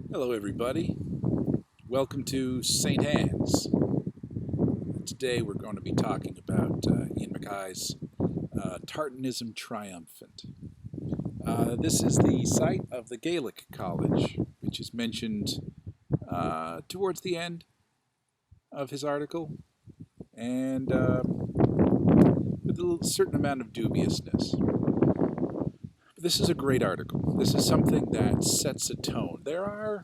Hello everybody, welcome to St. Anne's. Today we're going to be talking about Ian McKay's Tartanism Triumphant. This is the site of the Gaelic College, which is mentioned towards the end of his article, and with a certain amount of dubiousness. But this is a great article. This is something that sets a tone. There are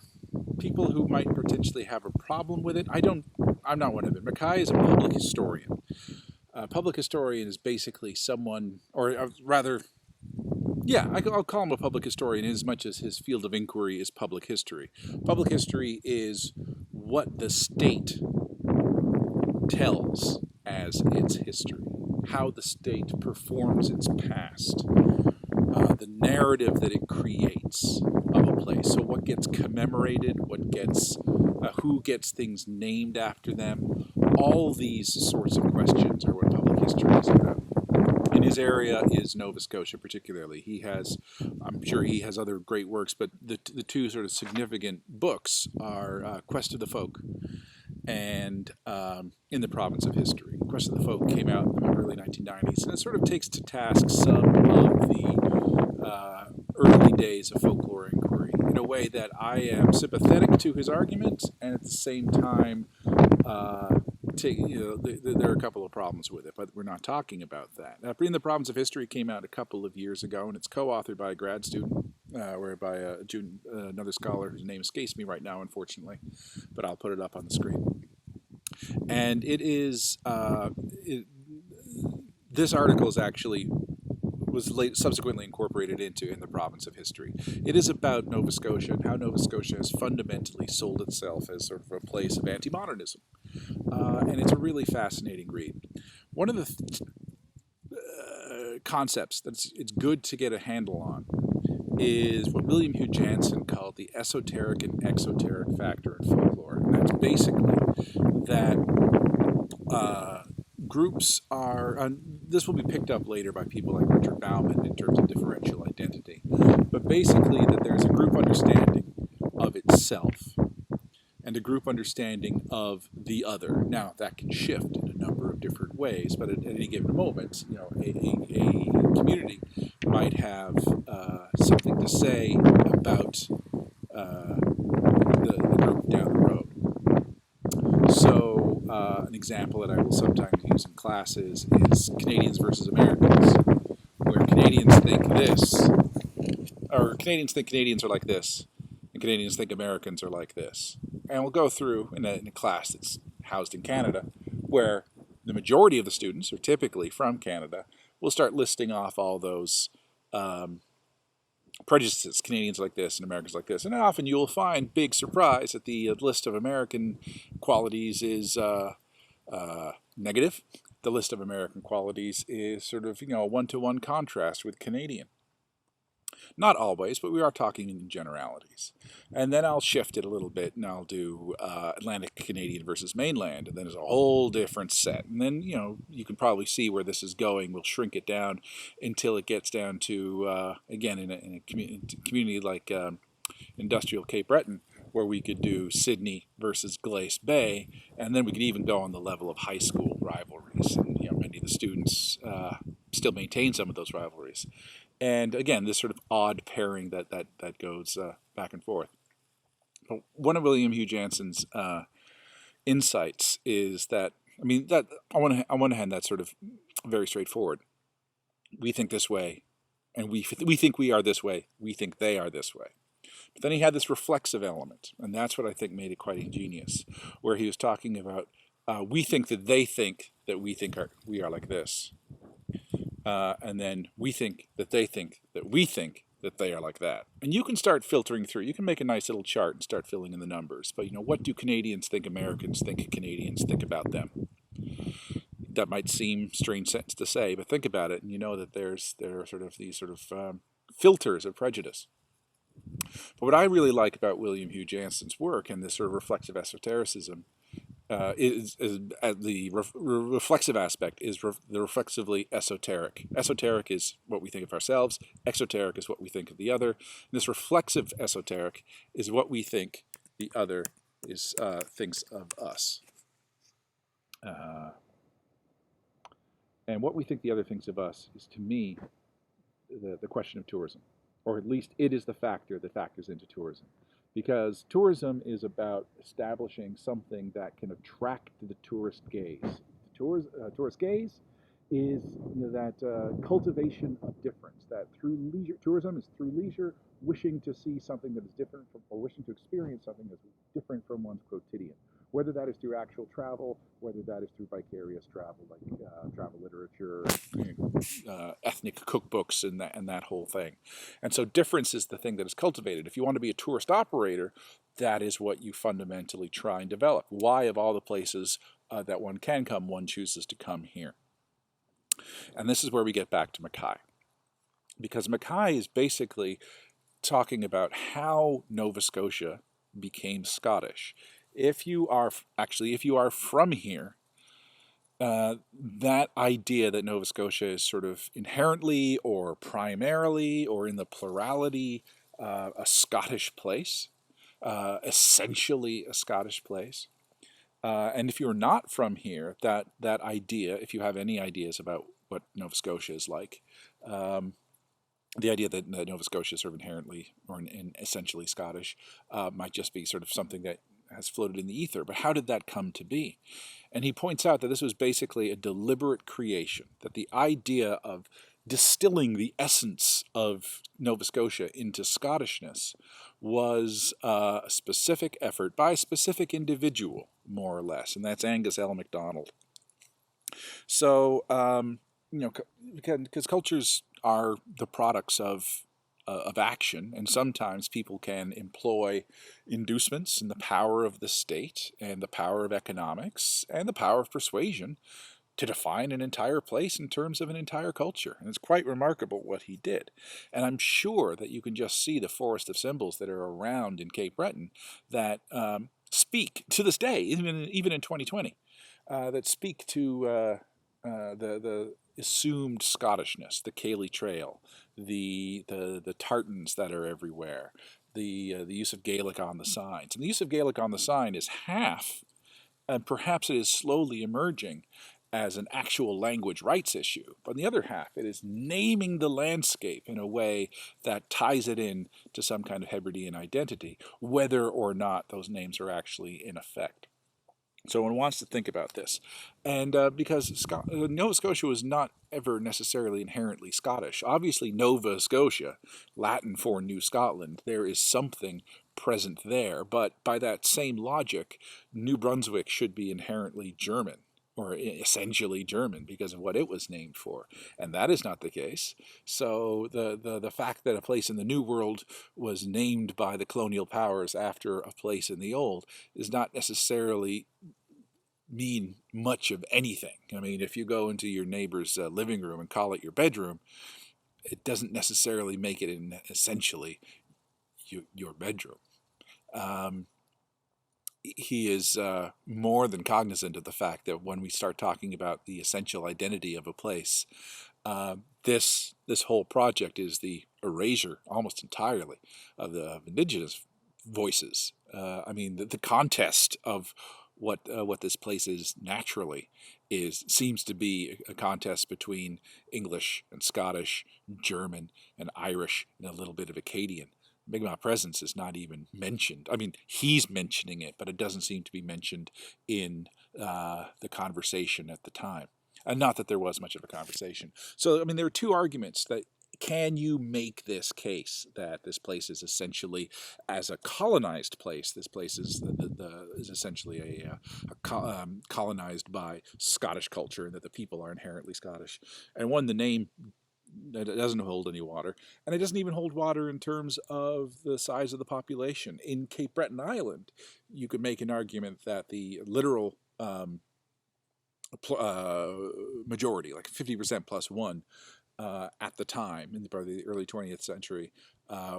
people who might potentially have a problem with it. I'm not one of them. McKay is a public historian. A public historian is basically someone, or rather, I'll call him a public historian in as much as his field of inquiry is public history. Public history is what the state tells as its history, how the state performs its past, the narrative that it creates of a place. So what gets commemorated, who gets things named after them, all these sorts of questions are what public history is about. In his area is Nova Scotia particularly. I'm sure he has other great works, but the two sort of significant books are Quest of the Folk and In the Province of History. Quest of the Folk came out in the early 1990s, and it sort of takes to task some of the early days of folklore inquiry in a way that I am sympathetic to his argument, and at the same time, there are a couple of problems with it, but we're not talking about that. In the Province of History came out a couple of years ago, and it's co-authored by a grad student, or by another scholar whose name escapes me right now, unfortunately, but I'll put it up on the screen. And it is, this article is actually subsequently incorporated into In the Province of History. It is about Nova Scotia and how Nova Scotia has fundamentally sold itself as sort of a place of Antimodernism. And it's a really fascinating read. One of the concepts that it's good to get a handle on is what William Hugh Jansen called the esoteric and exoteric factor in folklore. And that's basically that groups are, this will be picked up later by people like Richard Bauman in terms of differential identity, but basically that there's a group understanding of itself and a group understanding of the other. Now, that can shift in a number of different ways, but at any given moment, a community might have something to say about the group down the road. So, an example that I will sometimes use in classes is Canadians versus Americans, where Canadians think this, or Canadians think Canadians are like this, and Canadians think Americans are like this. And we'll go through in a class that's housed in Canada, where the majority of the students are typically from Canada. We'll start listing off all those prejudices. Canadians like this and Americans like this. And often you'll find, big surprise, that the list of American qualities is negative. The list of American qualities is sort of, a one-to-one contrast with Canadian. Not always, but we are talking in generalities. And then I'll shift it a little bit, and I'll do Atlantic Canadian versus mainland, and then there's a whole different set. And then, you can probably see where this is going. We'll shrink it down until it gets down to, again, in a community like industrial Cape Breton, where we could do Sydney versus Glace Bay, and then we could even go on the level of high school rivalries. And, many of the students still maintain some of those rivalries. And again, this sort of odd pairing that goes back and forth. But one of William Hugh Jansen's insights is that, on one hand, that's sort of very straightforward. We think this way, and we think we are this way. We think they are this way. But then he had this reflexive element, and that's what I think made it quite ingenious, where he was talking about we think that they think that we are like this. And then we think that they think that we think that they are like that. And you can start filtering through. You can make a nice little chart and start filling in the numbers. But, what do Canadians think Americans think Canadians think about them? That might seem strange sentence to say, but think about it, and you know that there are sort of these filters of prejudice. But what I really like about William Hugh Jansen's work and this sort of reflexive esotericism the reflexive aspect is the reflexively esoteric. Esoteric is what we think of ourselves. Exoteric is what we think of the other. And this reflexive esoteric is what we think the other is thinks of us. And what we think the other thinks of us is, to me, the question of tourism, or at least it is the factor that factors into tourism. Because tourism is about establishing something that can attract the tourist gaze. Tourist gaze is that cultivation of difference, that through leisure, tourism is through leisure, wishing to see something that is different from, or wishing to experience something that's different from one's quotidian. Whether that is through actual travel, whether that is through vicarious travel, like travel literature, ethnic cookbooks, and that whole thing. And so difference is the thing that is cultivated. If you want to be a tourist operator, that is what you fundamentally try and develop. Why, of all the places that one can come, one chooses to come here? And this is where we get back to McKay. Because McKay is basically talking about how Nova Scotia became Scottish. If you are from here, that idea that Nova Scotia is sort of inherently or primarily or in the plurality a Scottish place, essentially a Scottish place. And if you're not from here, that idea, if you have any ideas about what Nova Scotia is like, the idea that Nova Scotia is sort of inherently or essentially Scottish might just be sort of something that has floated in the ether. But how did that come to be? And he points out that this was basically a deliberate creation, that the idea of distilling the essence of Nova Scotia into Scottishness was a specific effort by a specific individual, more or less, and that's Angus L. MacDonald. So, because cultures are the products of action, and sometimes people can employ inducements and the power of the state and the power of economics and the power of persuasion to define an entire place in terms of an entire culture. And it's quite remarkable what he did. And I'm sure that you can just see the forest of symbols that are around in Cape Breton that speak to this day, even in 2020, that speak to the assumed Scottishness, the Cayley Trail, the tartans that are everywhere, the use of Gaelic on the signs. And the use of Gaelic on the sign is half, and perhaps it is slowly emerging as an actual language rights issue. But on the other half, it is naming the landscape in a way that ties it in to some kind of Hebridean identity, whether or not those names are actually in effect. So one wants to think about this. And because Nova Scotia was not ever necessarily inherently Scottish. Obviously, Nova Scotia, Latin for New Scotland, there is something present there. But by that same logic, New Brunswick should be inherently German, or essentially German, because of what it was named for. And that is not the case. So the fact that a place in the New World was named by the colonial powers after a place in the Old is not necessarily mean much of anything. I mean, if you go into your neighbor's living room and call it your bedroom, it doesn't necessarily make it essentially your bedroom. He is more than cognizant of the fact that when we start talking about the essential identity of a place, this whole project is the erasure almost entirely of the indigenous voices. I mean, the contest of what this place is naturally seems to be a contest between English and Scottish, German and Irish, and a little bit of Acadian. Mi'kmaq presence is not even mentioned. I mean, he's mentioning it, but it doesn't seem to be mentioned in the conversation at the time. And not that there was much of a conversation. So, I mean, there are two arguments that can you make this case that this place is essentially, as a colonized place, this place is essentially colonized by Scottish culture, and that the people are inherently Scottish. And one, the name doesn't hold any water, and it doesn't even hold water in terms of the size of the population. In Cape Breton Island, you could make an argument that the literal majority, like 50% plus one, at the time, in the early 20th century,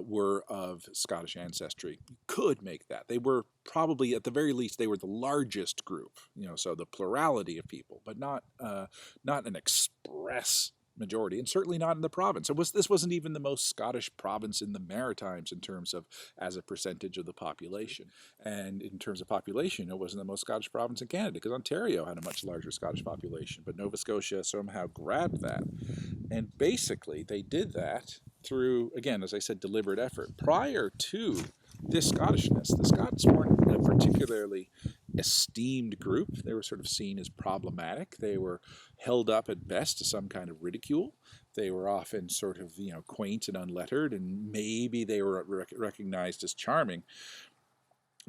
were of Scottish ancestry. You could make that. They were probably, at the very least, they were the largest group, so the plurality of people, but not an express majority, and certainly not in the province. This wasn't even the most Scottish province in the Maritimes in terms of as a percentage of the population. And in terms of population, it wasn't the most Scottish province in Canada, because Ontario had a much larger Scottish population, but Nova Scotia somehow grabbed that. And basically, they did that through, again, as I said, deliberate effort. Prior to this Scottishness, the Scots weren't a particularly esteemed group. They were sort of seen as problematic. They were held up at best to some kind of ridicule. They were often sort of, quaint and unlettered, and maybe they were recognized as charming.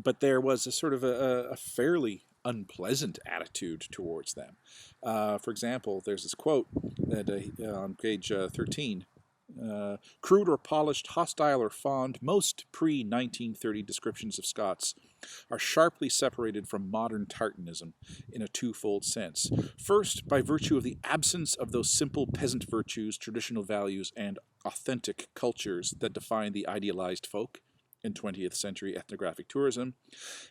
But there was a sort of a fairly unpleasant attitude towards them. For example, there's this quote that on page 13. Crude or polished, hostile or fond, most pre-1930 descriptions of Scots are sharply separated from modern Tartanism in a twofold sense. First, by virtue of the absence of those simple peasant virtues, traditional values, and authentic cultures that define the idealized folk in 20th century ethnographic tourism,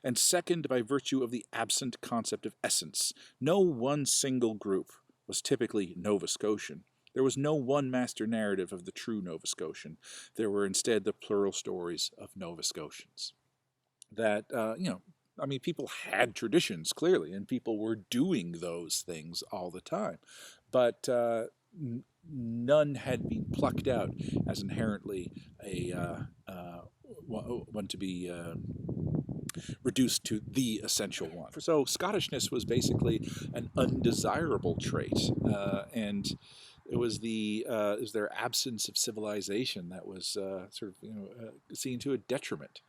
and second, by virtue of the absent concept of essence. No one single group was typically Nova Scotian. There was no one master narrative of the true Nova Scotian. There were instead the plural stories of Nova Scotians. That, people had traditions, clearly, and people were doing those things all the time. But none had been plucked out as inherently one to be reduced to the essential one. So Scottishness was basically an undesirable trait, and it was their absence of civilization that was seen to a detriment.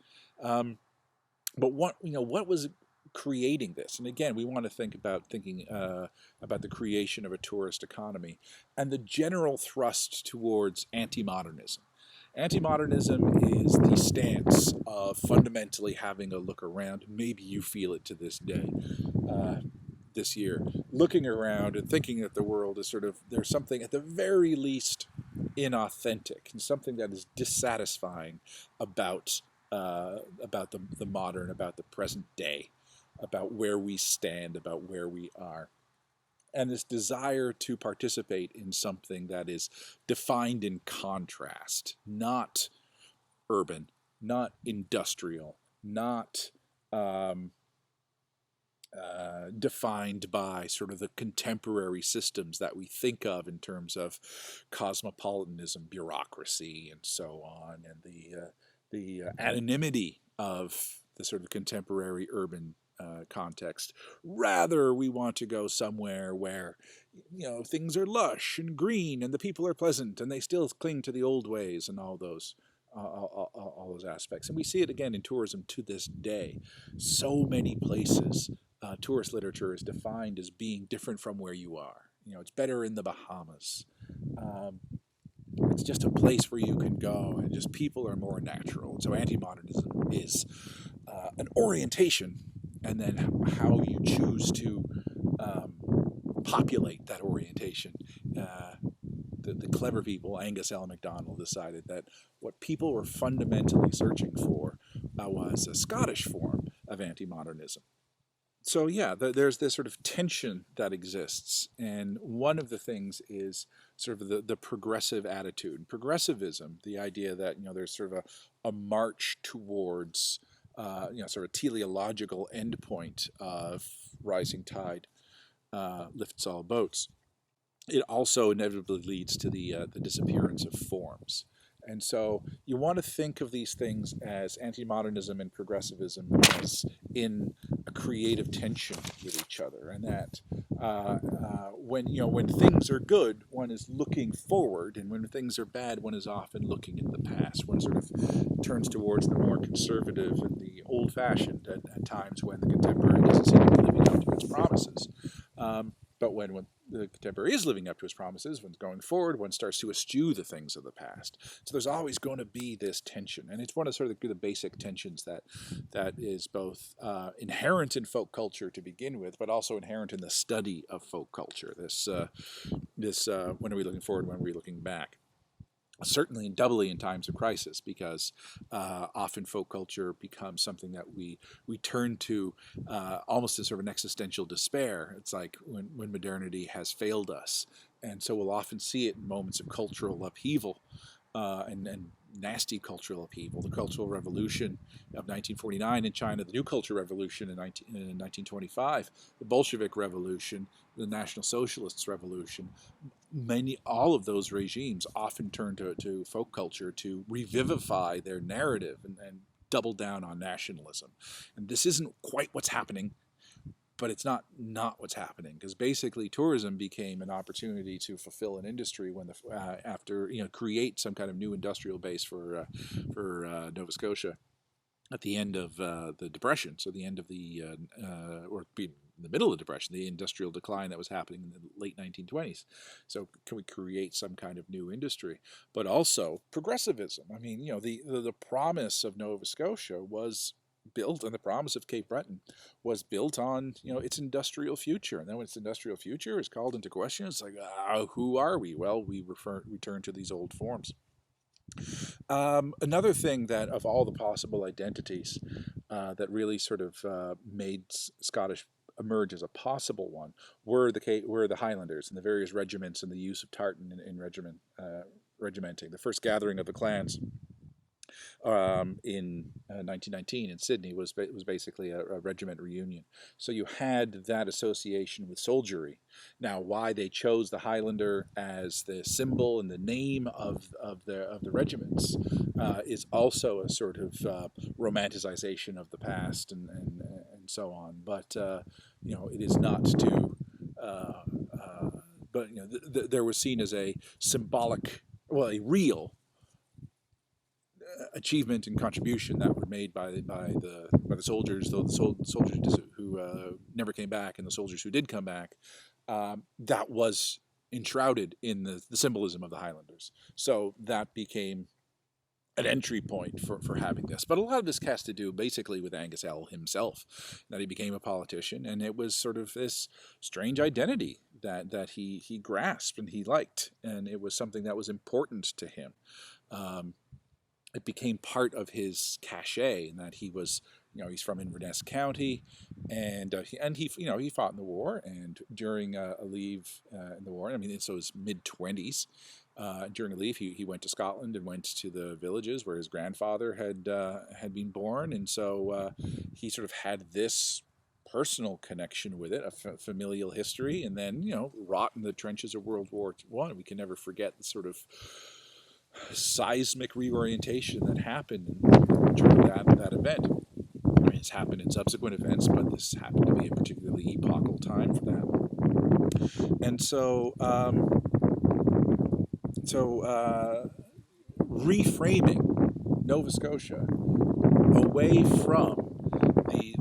But what was creating this? And again, we want to think about the creation of a tourist economy and the general thrust towards Antimodernism. Antimodernism is the stance of fundamentally having a look around. Maybe you feel it to this day, this year, looking around and thinking that the world is there's something at the very least inauthentic and something that is dissatisfying about the modern, about the present day, about where we stand, about where we are. And this desire to participate in something that is defined in contrast, not urban, not industrial, not defined by sort of the contemporary systems that we think of in terms of cosmopolitanism, bureaucracy, and so on, and the anonymity of the sort of contemporary urban context. Rather, we want to go somewhere where, things are lush and green and the people are pleasant and they still cling to the old ways and all those aspects. And we see it again in tourism to this day. So many places, tourist literature is defined as being different from where you are. It's better in the Bahamas. It's just a place where you can go, and just people are more natural. And so Antimodernism is an orientation, and then how you choose to populate that orientation. The clever people, Angus L. MacDonald, decided that what people were fundamentally searching for was a Scottish form of Antimodernism. So yeah, there's this sort of tension that exists, and one of the things is sort of the progressive attitude. Progressivism, the idea that there's sort of a march towards sort of teleological endpoint of rising tide lifts all boats. It also inevitably leads to the disappearance of forms. And so you want to think of these things as Antimodernism and progressivism as in a creative tension with each other, and that when things are good, one is looking forward, and when things are bad, one is often looking at the past. One sort of turns towards the more conservative and the old-fashioned at times when the contemporary doesn't seem to be living up to its promises. But when the contemporary is living up to his promises, when going forward, one starts to eschew the things of the past. So there's always going to be this tension, and it's one of sort of the basic tensions that is both inherent in folk culture to begin with, but also inherent in the study of folk culture. This when are we looking forward? When are we looking back? Certainly and doubly in times of crisis, because often folk culture becomes something that we turn to almost as sort of an existential despair. It's like when modernity has failed us. And so we'll often see it in moments of cultural upheaval and nasty cultural upheaval. The Cultural Revolution of 1949 in China, the New Cultural Revolution in 1925, the Bolshevik Revolution, the National Socialists Revolution. All of those regimes often turn to folk culture to revivify their narrative and double down on nationalism. And this isn't quite what's happening, but it's not what's happening, because basically tourism became an opportunity to fulfill an industry when create some kind of new industrial base for Nova Scotia at the end of the Depression. So the end of in the middle of the Depression, the industrial decline that was happening in the late 1920s. So can we create some kind of new industry? But also progressivism. I mean, the promise of Nova Scotia was built, and the promise of Cape Breton was built on its industrial future. And then when its industrial future is called into question, it's like, who are we? Well, we return to these old forms. Another thing that, of all the possible identities that really sort of made Scottish emerge as a possible one, were the Highlanders and the various regiments and the use of tartan in regimenting. The first gathering of the clans in 1919 in Sydney was basically a regiment reunion. So you had that association with soldiery. Now, why they chose the Highlander as the symbol and the name of the regiments is also a sort of romanticization of the past and so on. But it is not to. But there was seen as a symbolic, a real achievement and contribution that were made by the soldiers, though the soldiers who never came back and the soldiers who did come back, that was enshrouded in the symbolism of the Highlanders. So that became an entry point for having this. But a lot of this has to do basically with Angus L. himself, that he became a politician, and it was sort of this strange identity that he grasped and he liked, and it was something that was important to him. It became part of his cachet, in that he was, he's from Inverness County, and he fought in the war, and during a leave in the war, so his mid-20s, during a leave, he went to Scotland and went to the villages where his grandfather had been born, and so he sort of had this personal connection with it, a familial history, and then wrought in the trenches of World War I. We can never forget the sort of seismic reorientation that happened during that event. It's happened in subsequent events, but this happened to be a particularly epochal time for that. And so, reframing Nova Scotia away from the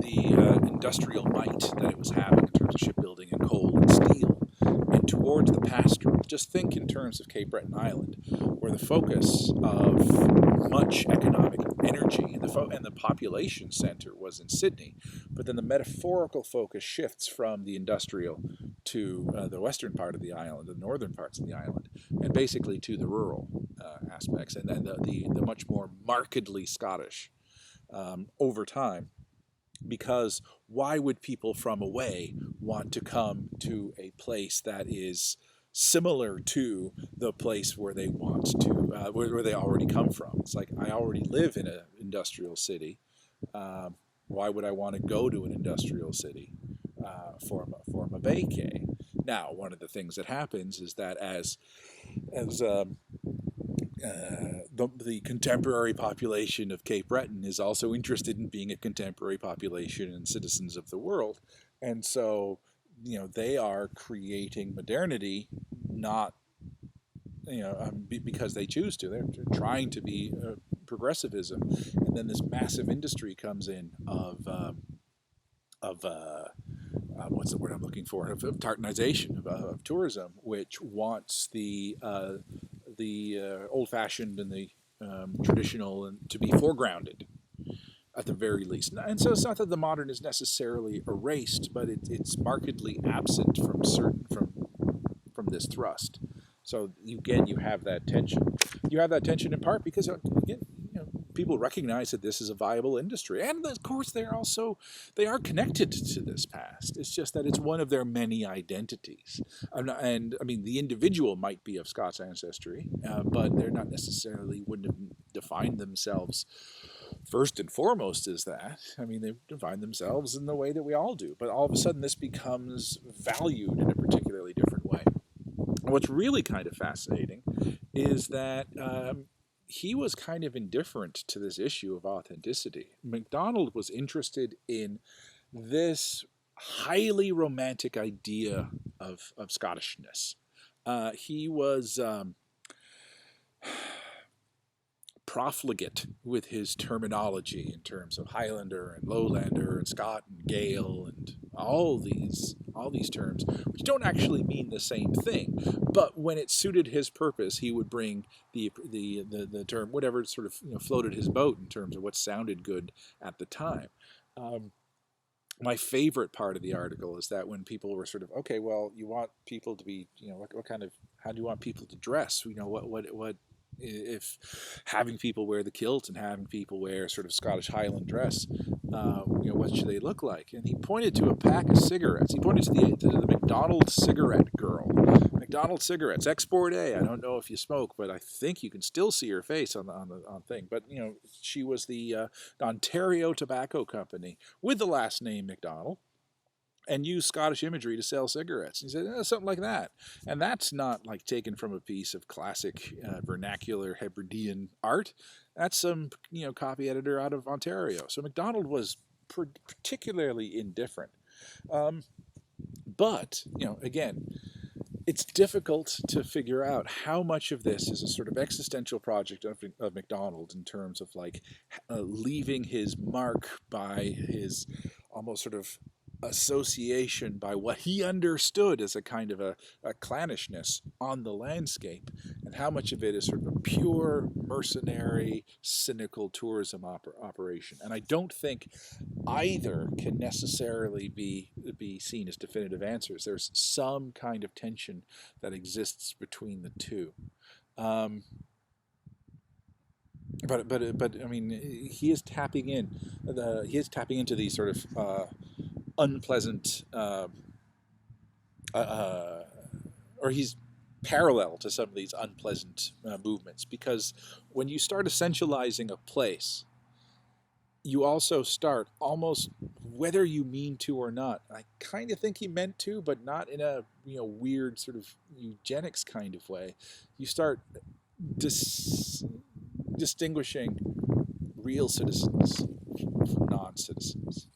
industrial might that it was having in terms of shipbuilding and coal and steel, and towards the pastoral. Just think in terms of Cape Breton Island, where the focus of much economic energy and the population center was in Sydney, but then the metaphorical focus shifts from the industrial to the western part of the island, the northern parts of the island, and basically to the rural aspects, and then the much more markedly Scottish over time. Because why would people from away want to come to a place that is similar to the place where they want to, where they already come from? It's like, I already live in an industrial city. Why would I want to go to an industrial city for my vacay? Now, one of the things that happens is that as the contemporary population of Cape Breton is also interested in being a contemporary population and citizens of the world, and so they are creating modernity, not because they choose to. They're trying to be progressivism, and then this massive industry comes in of what's the word I'm looking for, of tartanization of tourism, which wants the old-fashioned and the traditional and to be foregrounded at the very least. And so it's not that the modern is necessarily erased, but it's markedly absent from from this thrust. So again, you have that tension. You have that tension in part because again, people recognize that this is a viable industry, and of course they are connected to this past. It's just that it's one of their many identities, and I mean the individual might be of Scots ancestry, but they're not necessarily wouldn't have defined themselves first and foremost as that. I mean, they define themselves in the way that we all do, but all of a sudden this becomes valued in a particularly different way. What's really kind of fascinating is that he was kind of indifferent to this issue of authenticity. MacDonald was interested in this highly romantic idea of Scottishness. He was profligate with his terminology in terms of Highlander and Lowlander and Scot and Gael and all these terms, which don't actually mean the same thing. But when it suited his purpose, he would bring the term, whatever sort of floated his boat in terms of what sounded good at the time. My favorite part of the article is that when people were sort of, okay, well, you want people to be, what kind of, how do you want people to dress? What if having people wear the kilt and having people wear sort of Scottish Highland dress, what should they look like? And he pointed to a pack of cigarettes. He pointed to the McDonald's cigarette girl. McDonald's cigarettes, Export A. I don't know if you smoke, but I think you can still see her face on the thing. But she was the Ontario Tobacco Company with the last name McDonald, and use Scottish imagery to sell cigarettes. And he said, something like that. And that's not like taken from a piece of classic vernacular Hebridean art. That's some, copy editor out of Ontario. So MacDonald was particularly indifferent. But, again, it's difficult to figure out how much of this is a sort of existential project of MacDonald in terms of like leaving his mark by his almost sort of association by what he understood as a kind of a clannishness on the landscape, and how much of it is sort of a pure mercenary, cynical tourism operation. And I don't think either can necessarily be seen as definitive answers. There's some kind of tension that exists between the two. But I mean, he is tapping into these sort of unpleasant, or he's parallel to some of these unpleasant movements, because when you start essentializing a place, you also start almost, whether you mean to or not, I kind of think he meant to, but not in a weird sort of eugenics kind of way, you start distinguishing real citizens from non-citizens.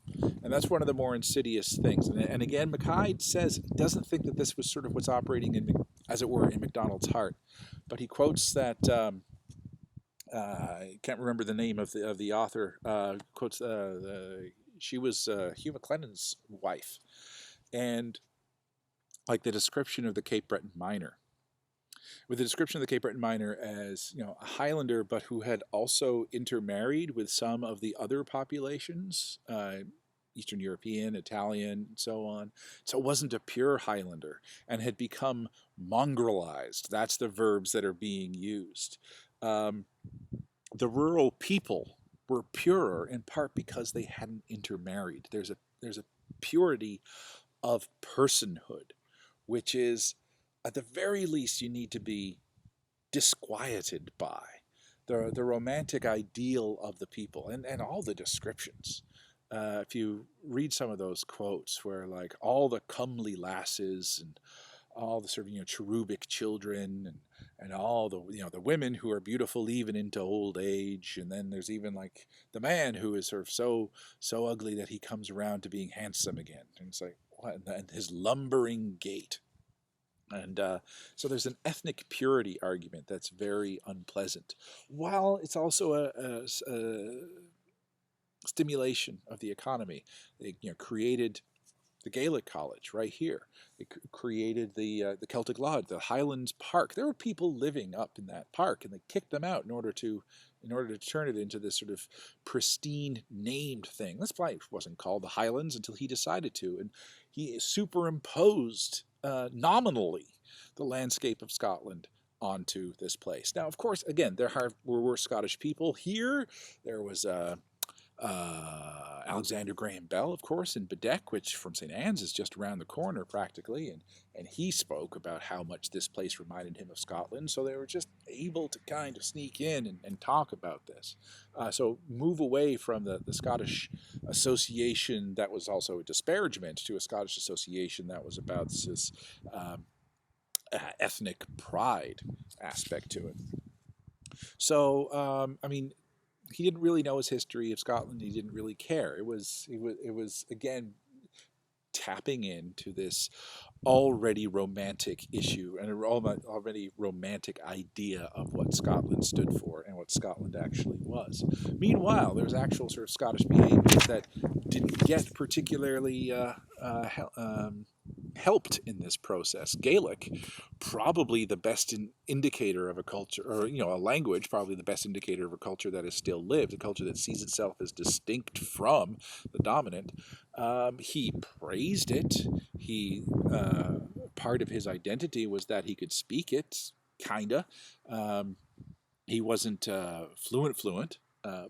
And that's one of the more insidious things. And again, McKay says he doesn't think that this was sort of what's operating in, as it were, in MacDonald's heart. But he quotes that, I can't remember the name of the author, quotes, she was Hugh MacLennan's wife. And like the description of the Cape Breton miner, with the description of the Cape Breton miner as a Highlander, but who had also intermarried with some of the other populations, Eastern European, Italian, and so on. So it wasn't a pure Highlander, and had become mongrelized. That's the verbs that are being used. The rural people were purer in part because they hadn't intermarried. There's a purity of personhood, which is, at the very least, you need to be disquieted by the romantic ideal of the people, and all the descriptions. If you read some of those quotes where like all the comely lasses and all the sort of cherubic children and all the the women who are beautiful even into old age, and then there's even like the man who is sort of so ugly that he comes around to being handsome again, and it's like what, and his lumbering gait. And so there's an ethnic purity argument that's very unpleasant, while it's also a stimulation of the economy. They created the Gaelic College right here. It created the Celtic Lodge, the Highlands Park. There were people living up in that park, and they kicked them out in order to turn it into this sort of pristine named thing. That's why it wasn't called the Highlands until he decided to, and he superimposed nominally the landscape of Scotland onto this place. Now, of course, again, there were Scottish people here. There was Alexander Graham Bell, of course, in Bedeck, which from St. Anne's is just around the corner practically, and he spoke about how much this place reminded him of Scotland, so they were just able to kind of sneak in and talk about this. So move away from the Scottish association that was also a disparagement to a Scottish association that was about this ethnic pride aspect to it. So, I mean, he didn't really know his history of Scotland. He didn't really care. It was again tapping into this already romantic issue and an already romantic idea of what Scotland stood for and what Scotland actually was. Meanwhile, there's actual sort of Scottish behaviors that didn't get particularly helped in this process. Gaelic, probably the best indicator of a culture, or a language, probably the best indicator of a culture that has still lived, a culture that sees itself as distinct from the dominant. He praised it. He part of his identity was that he could speak it, kinda. He wasn't fluent.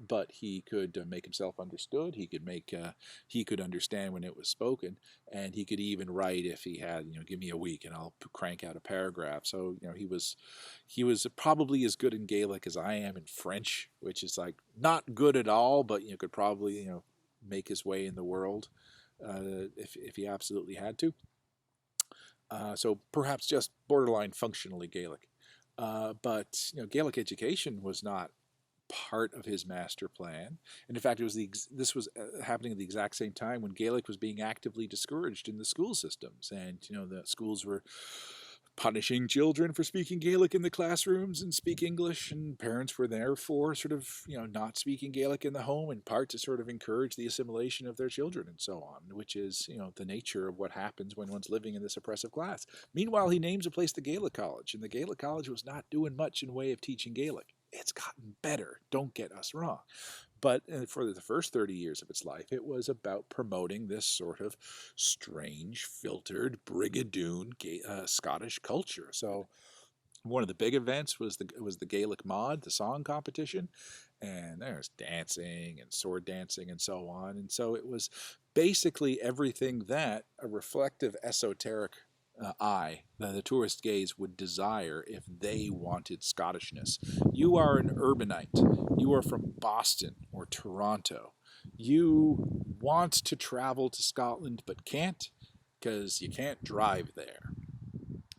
But he could make himself understood. He could understand when it was spoken, and he could even write if he had, give me a week and I'll crank out a paragraph. So he was probably as good in Gaelic as I am in French, which is like not good at all, but could probably make his way in the world if he absolutely had to. So perhaps just borderline functionally Gaelic. But Gaelic education was not part of his master plan, and in fact, this was happening at the exact same time when Gaelic was being actively discouraged in the school systems, and the schools were punishing children for speaking Gaelic in the classrooms and speak English, and parents were therefore sort of not speaking Gaelic in the home, in part to sort of encourage the assimilation of their children and so on, which is the nature of what happens when one's living in this oppressive class. Meanwhile, he names a place the Gaelic College, and the Gaelic College was not doing much in way of teaching Gaelic. It's gotten better, don't get us wrong. But for the first 30 years of its life, it was about promoting this sort of strange, filtered, brigadoon Scottish culture. So one of the big events was the Gaelic Mod, the song competition, and there's dancing and sword dancing and so on. And so it was basically everything that a reflective, esoteric eye, the tourist gaze, would desire if they wanted Scottishness. You are an urbanite. You are from Boston or Toronto. You want to travel to Scotland but can't because you can't drive there.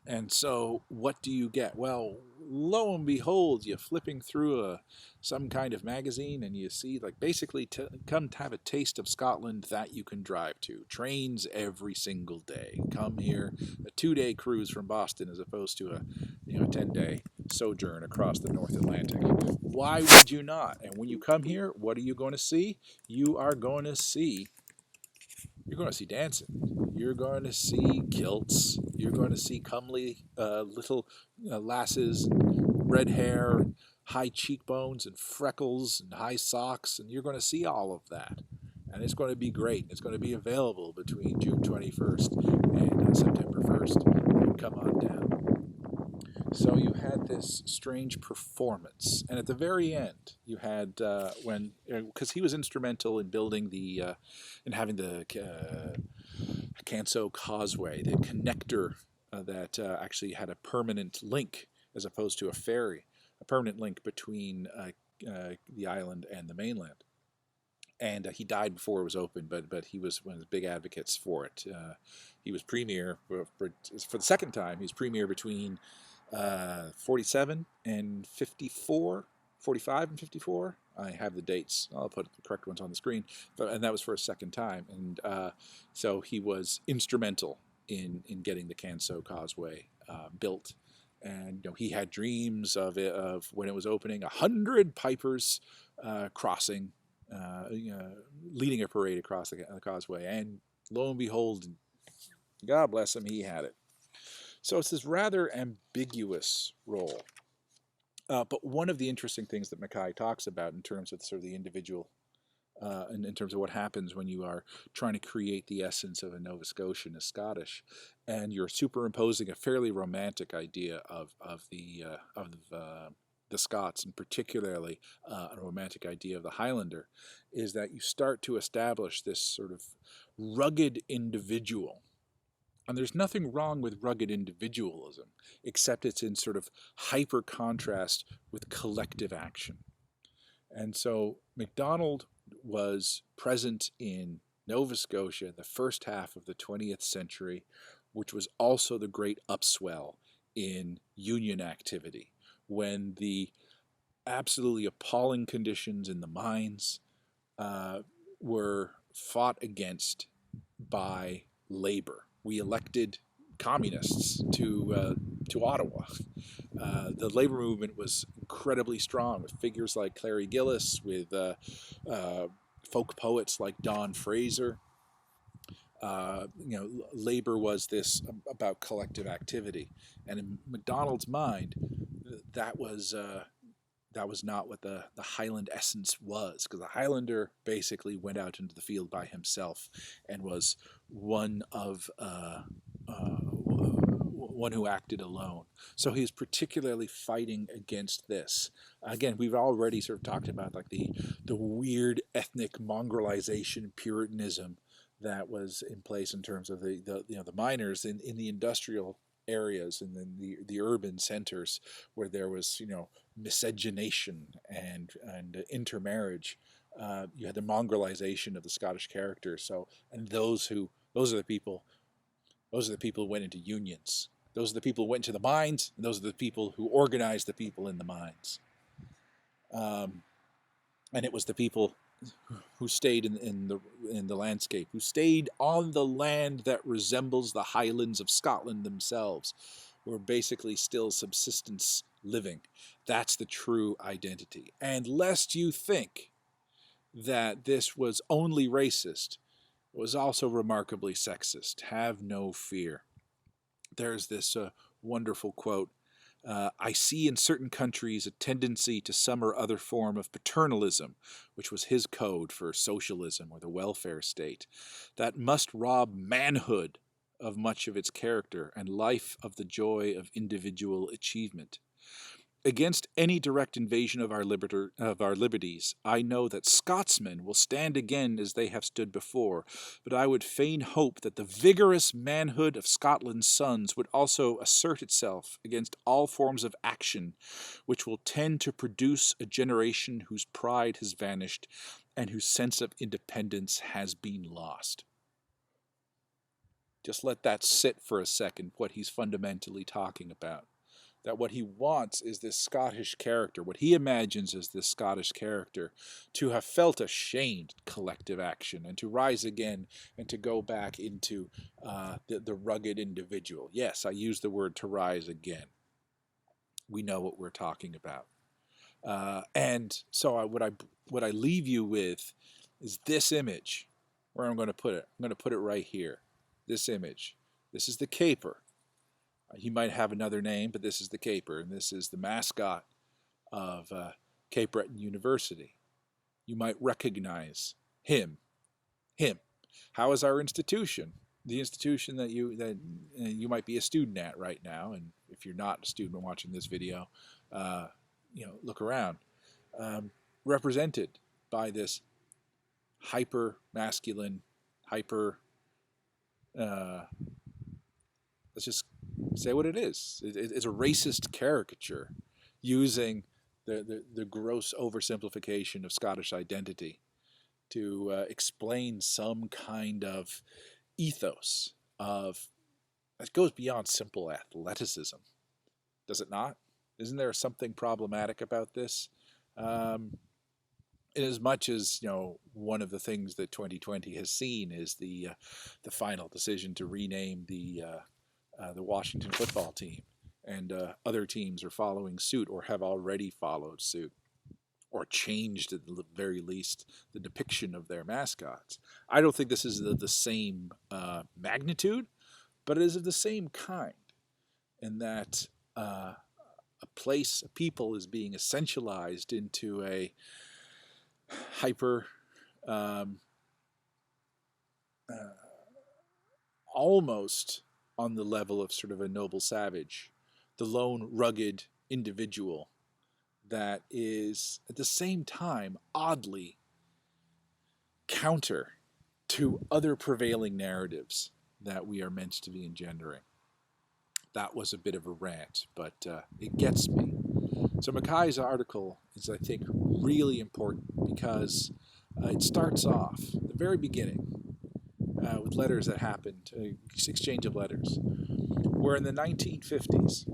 And so what do you get? Well, lo and behold, you're flipping through some kind of magazine and you see basically come to have a taste of Scotland that you can drive to. Trains every single day. Come here, a 2-day cruise from Boston as opposed to a 10-day sojourn across the North Atlantic. Why would you not? And when you come here, what are you going to see? You're going to see dancing. You're going to see kilts. You're going to see comely little lasses, red hair, high cheekbones and freckles and high socks, and you're going to see all of that. And it's going to be great. It's going to be available between June 21st and September 1st. Come on down. So you had this strange performance, and at the very end, you had because he was instrumental in building in having the Canso Causeway, the connector that actually had a permanent link as opposed to a ferry, a permanent link between the island and the mainland. And he died before it was open, but he was one of the big advocates for it. He was premier for the second time. He was premier between 47 and 54, 45 and 54. I have the dates. I'll put the correct ones on the screen. And that was for a second time. And so he was instrumental in getting the Canso Causeway built. And he had dreams of when it was opening, 100 pipers crossing, leading a parade across the causeway. And Lo and behold, God bless him, he had it. So it's this rather ambiguous role. But one of the interesting things that McKay talks about in terms of sort of the individual, and in terms of what happens when you are trying to create the essence of a Nova Scotian, a Scottish, and you're superimposing a fairly romantic idea of the Scots, and particularly a romantic idea of the Highlander, is that you start to establish this sort of rugged individual. And there's nothing wrong with rugged individualism, except it's in sort of hyper contrast with collective action. And so MacDonald was present in Nova Scotia in the first half of the 20th century, which was also the great upswell in Union activity, when the absolutely appalling conditions in the mines were fought against by labor. We elected communists to Ottawa. The labor movement was incredibly strong, with figures like Clary Gillis, with folk poets like Don Fraser. Labor was this about collective activity, and in MacDonald's mind, that was not what the Highland essence was, because the Highlander basically went out into the field by himself and was one who acted alone. So he's particularly fighting against this. Again, we've already sort of talked about like the weird ethnic mongrelization, Puritanism that was in place in terms of the miners in the industrial areas and then the urban centers, where there was miscegenation and intermarriage. You had the mongrelization of the Scottish character. So, and those are the people who went into unions. Those are the people who went into the mines, and those are the people who organized the people in the mines. And it was the people who stayed in the landscape, who stayed on the land that resembles the Highlands of Scotland themselves, who are basically still subsistence living. That's the true identity. And lest you think that this was only racist, it was also remarkably sexist. Have no fear. There's this wonderful quote. I see in certain countries a tendency to some or other form of paternalism, which was his code for socialism or the welfare state, that must rob manhood of much of its character and life of the joy of individual achievement. Against any direct invasion of our liberties, I know that Scotsmen will stand again as they have stood before, but I would fain hope that the vigorous manhood of Scotland's sons would also assert itself against all forms of action which will tend to produce a generation whose pride has vanished and whose sense of independence has been lost. Just let that sit for a second, what he's fundamentally talking about. That what he wants is this Scottish character, what he imagines as this Scottish character, to have felt ashamed collective action and to rise again and to go back into the rugged individual. Yes, I use the word to rise again. We know what we're talking about. And so what I leave you with is this image. Where I'm going to put it. I'm going to put it right here. This image. This is the caper. He might have another name, but this is the caper, and this is the mascot of Cape Breton University. You might recognize him. How is our institution? The institution that you might be a student at right now, and if you're not a student watching this video, look around. Represented by this hyper masculine, let's just say what it is. It's a racist caricature using the gross oversimplification of Scottish identity to explain some kind of ethos that goes beyond simple athleticism. Does it not? Isn't there something problematic about this? In as much as one of the things that 2020 has seen is the final decision to rename the Washington football team, and other teams are following suit or have already followed suit. or changed at the very least the depiction of their mascots. I don't think this is the same magnitude, but it is of the same kind, in that a place, a people, is being essentialized into a hyper, um, almost on the level of sort of a noble savage, the lone rugged individual that is at the same time oddly counter to other prevailing narratives that we are meant to be engendering. That was a bit of a rant, but it gets me. So McKay's article is, I think, really important because it starts off at the very beginning with letters that happened, exchange of letters, where in the 1950s,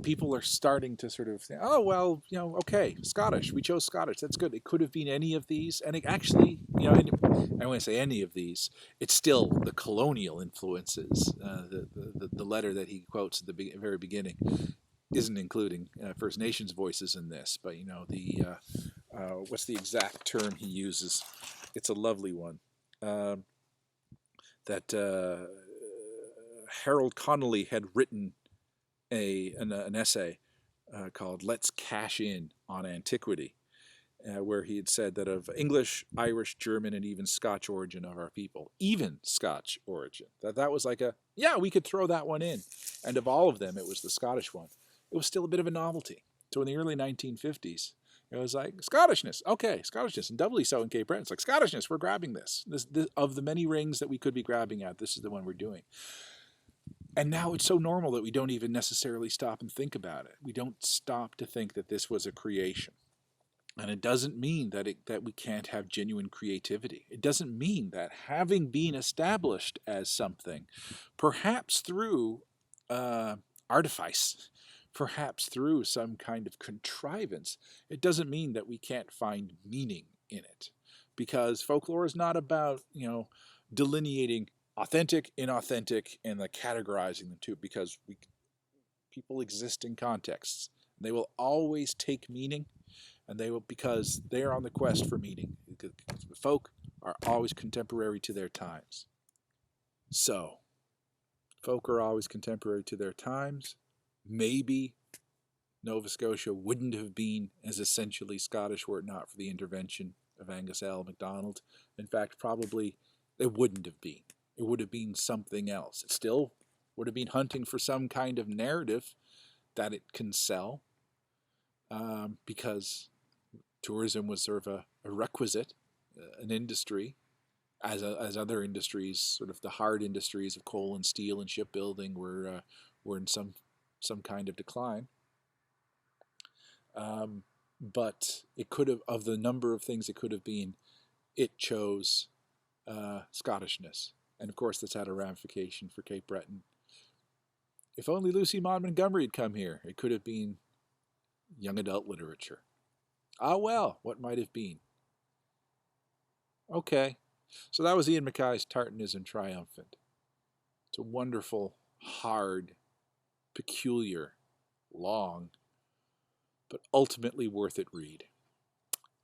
people are starting to sort of say, oh, well, okay, Scottish. We chose Scottish. That's good. It could have been any of these. And it actually, and when I say any of these, it's still the colonial influences. The letter that he quotes at the very beginning isn't including First Nations voices in this. But, what's the exact term he uses? It's a lovely one. That Harold Connolly had written an essay called "Let's Cash In on Antiquity," where he had said that of English, Irish, German, and even Scotch origin of our people, even Scotch origin, that was like we could throw that one in. And of all of them, it was the Scottish one. It was still a bit of a novelty. So in the early 1950s, it was like, Scottishness, okay, Scottishness, and doubly so in Cape Breton. It's like, Scottishness, we're grabbing this. Of the many rings that we could be grabbing at, this is the one we're doing. And now it's so normal that we don't even necessarily stop and think about it. We don't stop to think that this was a creation. And it doesn't mean that we can't have genuine creativity. It doesn't mean that having been established as something, perhaps through artifice, perhaps through some kind of contrivance, it doesn't mean that we can't find meaning in it. Because folklore is not about, delineating authentic, inauthentic, and categorizing them too, because people exist in contexts. They will always take meaning, and because they are on the quest for meaning. Folk are always contemporary to their times. So, folk are always contemporary to their times. Maybe Nova Scotia wouldn't have been as essentially Scottish were it not for the intervention of Angus L. MacDonald. In fact, probably it wouldn't have been. It would have been something else. It still would have been hunting for some kind of narrative that it can sell, because tourism was sort of a requisite, an industry, as other industries, sort of the hard industries of coal and steel and shipbuilding were in some kind of decline. But it could have, of the number of things it could have been, it chose Scottishness. And of course, that's had a ramification for Cape Breton. If only Lucy Maud Montgomery had come here, it could have been young adult literature. Ah, well, what might have been. Okay, so that was Ian McKay's Tartanism Triumphant. It's a wonderful, hard, peculiar, long, but ultimately worth it read.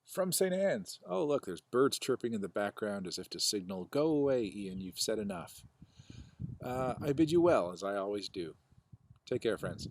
From St. Anne's. Oh, look, there's birds chirping in the background as if to signal, go away, Ian, you've said enough. I bid you well, as I always do. Take care, friends.